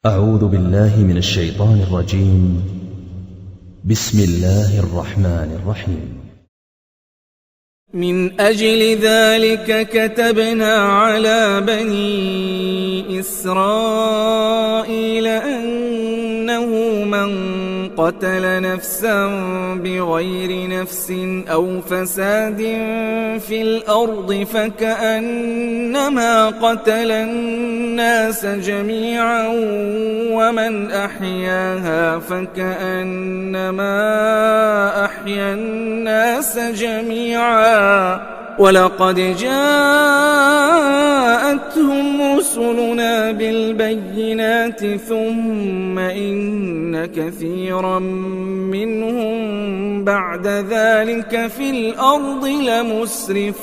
أعوذ بالله من الشيطان الرجيم. بسم الله الرحمن الرحيم. من أجل ذلك كتبنا على بني إسرائيل أنه من قتل نفسا بغير نفس أو فساد في الأرض فكأنما قتل الناس جميعا ومن أحياها فكأنما أحيا الناس جميعا ولقد جاءتهم رسلنا بالبينات ثم إن كثيرا منهم بعد ذلك في الأرض لمسرفون